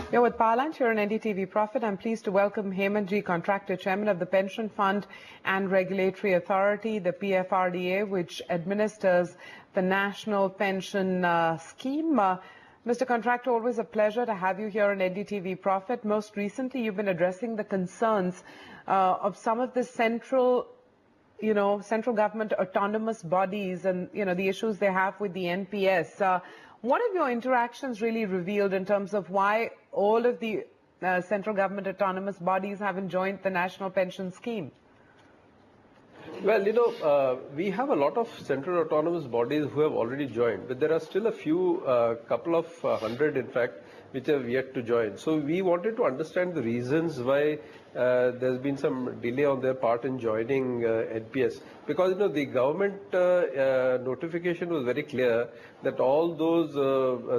Yeah, with Parlanch here on NDTV Profit, I'm pleased to welcome Hemant Contractor, Chairman of the Pension Fund and Regulatory Authority, the PFRDA, which administers the National Pension Scheme. Mr. Contractor, always a pleasure to have you here on NDTV Profit. Most recently, you've been addressing the concerns of some of the central government autonomous bodies and, the issues they have with the NPS. What have your interactions really revealed in terms of why all of the central government autonomous bodies haven't joined the National Pension Scheme? Well, we have a lot of central autonomous bodies who have already joined, but there are still a few, couple of hundred, in fact, which have yet to join. So we wanted to understand the reasons why there's been some delay on their part in joining NPS. Because, the government notification was very clear that all those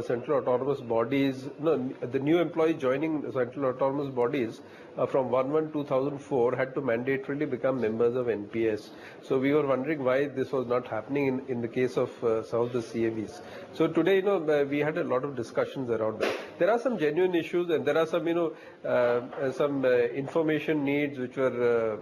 central autonomous bodies, the new employees joining central autonomous bodies from 1/1/2004 had to mandatorily become members of NPS. So we were wondering why this was not happening in the case of some of the CAVs. So today, we had a lot of discussions around that. There are some genuine issues, and there are some, some information needs which were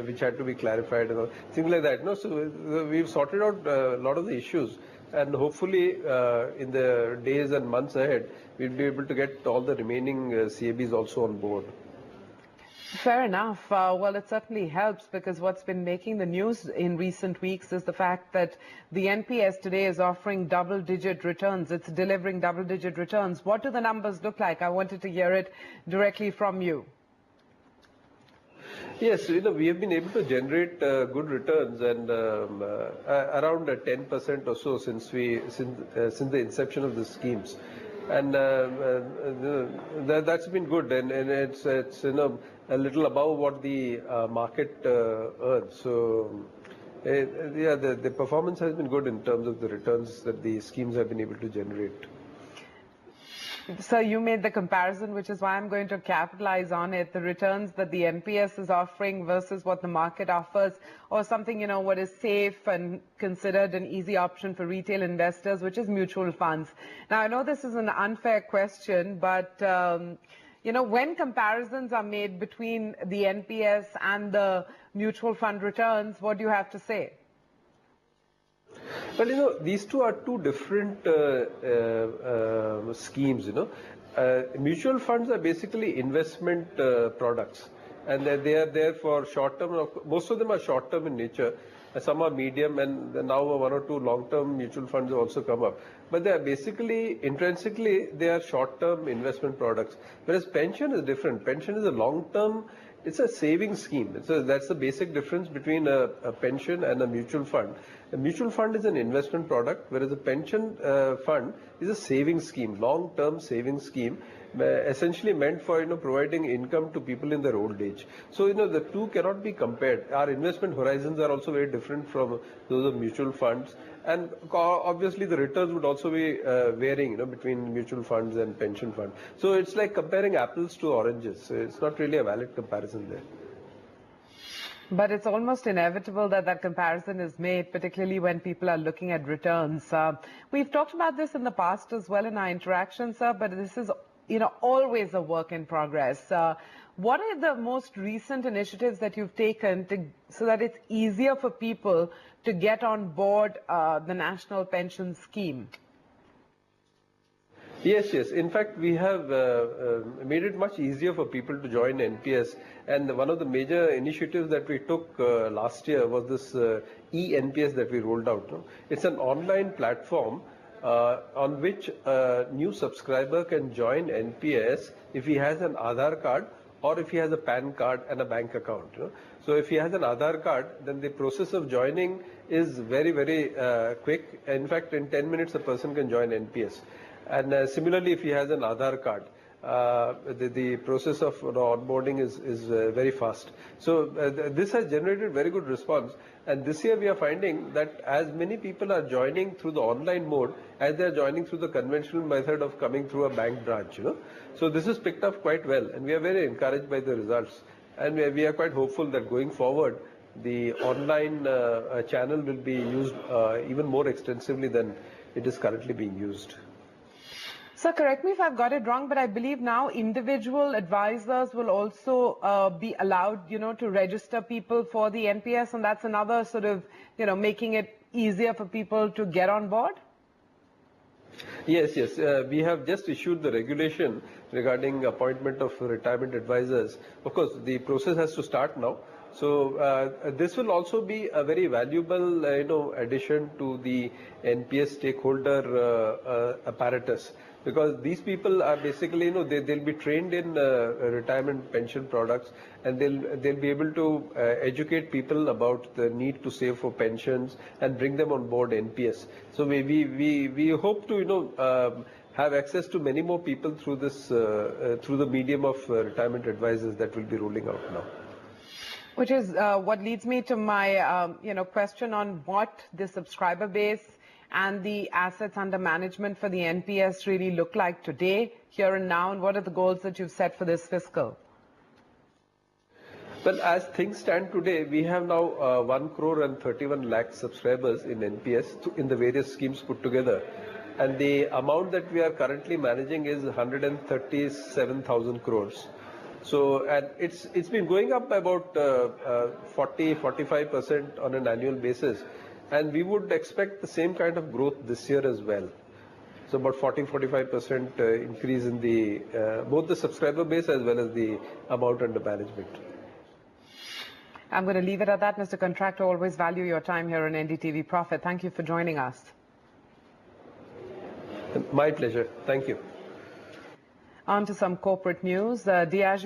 which had to be clarified, things like that. So we've sorted out a lot of the issues, and hopefully in the days and months ahead, we'll be able to get all the remaining CABs also on board. Fair enough. Well, it certainly helps, because what's been making the news in recent weeks is the fact that the NPS today is offering double-digit returns. It's delivering double-digit returns. What do the numbers look like? I wanted to hear it directly from you. Yes, we have been able to generate good returns, and around 10% or so since the inception of the schemes, and that's been good, and it's a little above what the market earns. So yeah, the performance has been good in terms of the returns that the schemes have been able to generate. So you made the comparison, which is why I'm going to capitalize on it. The returns that the NPS is offering versus what the market offers, or something, what is safe and considered an easy option for retail investors, which is mutual funds. Now, I know this is an unfair question, but, when comparisons are made between the NPS and the mutual fund returns, what do you have to say? Well, these two are two different schemes, Mutual funds are basically investment products, and they are there for short term. Most of them are short term in nature. Some are medium, and now one or two long-term mutual funds have also come up. But they are basically, intrinsically, they are short-term investment products. Whereas pension is different. Pension is a long-term, it's a saving scheme. That's the basic difference between a pension and a mutual fund. A mutual fund is an investment product, whereas a pension fund is a saving scheme, long-term saving scheme, essentially meant for providing income to people in their old age. So the two cannot be compared. Our investment horizons are also very different from those of mutual funds, and obviously the returns would also be varying between mutual funds and pension funds. So it's like comparing apples to oranges. So it's not really a valid comparison there. But it's almost inevitable that that comparison is made, particularly when people are looking at returns. We've talked about this in the past as well in our interactions, sir, but this is always a work in progress. What are the most recent initiatives that you've taken so that it's easier for people to get on board the National Pension Scheme? Yes. In fact, we have made it much easier for people to join NPS. And one of the major initiatives that we took last year was this e-NPS that we rolled out. It's an online platform on which a new subscriber can join NPS if he has an Aadhaar card or if he has a PAN card and a bank account. So if he has an Aadhaar card, then the process of joining is very, very quick. In fact, in 10 minutes, a person can join NPS. And similarly, if he has an Aadhaar card, the process of onboarding is very fast. So this has generated very good response. And this year we are finding that as many people are joining through the online mode as they are joining through the conventional method of coming through a bank branch. So this is picked up quite well, and we are very encouraged by the results. And we are quite hopeful that going forward, the online channel will be used even more extensively than it is currently being used. Sir, correct me if I've got it wrong, but I believe now individual advisors will also be allowed, to register people for the NPS, and that's another sort of, making it easier for people to get on board? Yes. We have just issued the regulation regarding appointment of retirement advisors. Of course, the process has to start now. So this will also be a very valuable, addition to the NPS stakeholder apparatus, because these people are basically, they'll be trained in retirement pension products, and they'll be able to educate people about the need to save for pensions and bring them on board NPS. So we hope to, have access to many more people through this, through the medium of retirement advisors that will be rolling out now. Which is what leads me to my, question on what the subscriber base and the assets under management for the NPS really look like today, here and now, and what are the goals that you've set for this fiscal? Well, as things stand today, we have now 1 crore and 31 lakh subscribers in NPS in the various schemes put together. And the amount that we are currently managing is 137,000 crores. So, and it's been going up by about 40-45% on an annual basis, and we would expect the same kind of growth this year as well. So about 40-45% increase in the both the subscriber base as well as the amount under management. I'm going to leave it at that, Mr. Contractor. Always value your time here on NDTV Profit. Thank you for joining us. My pleasure. Thank you. On to some corporate news. Diageo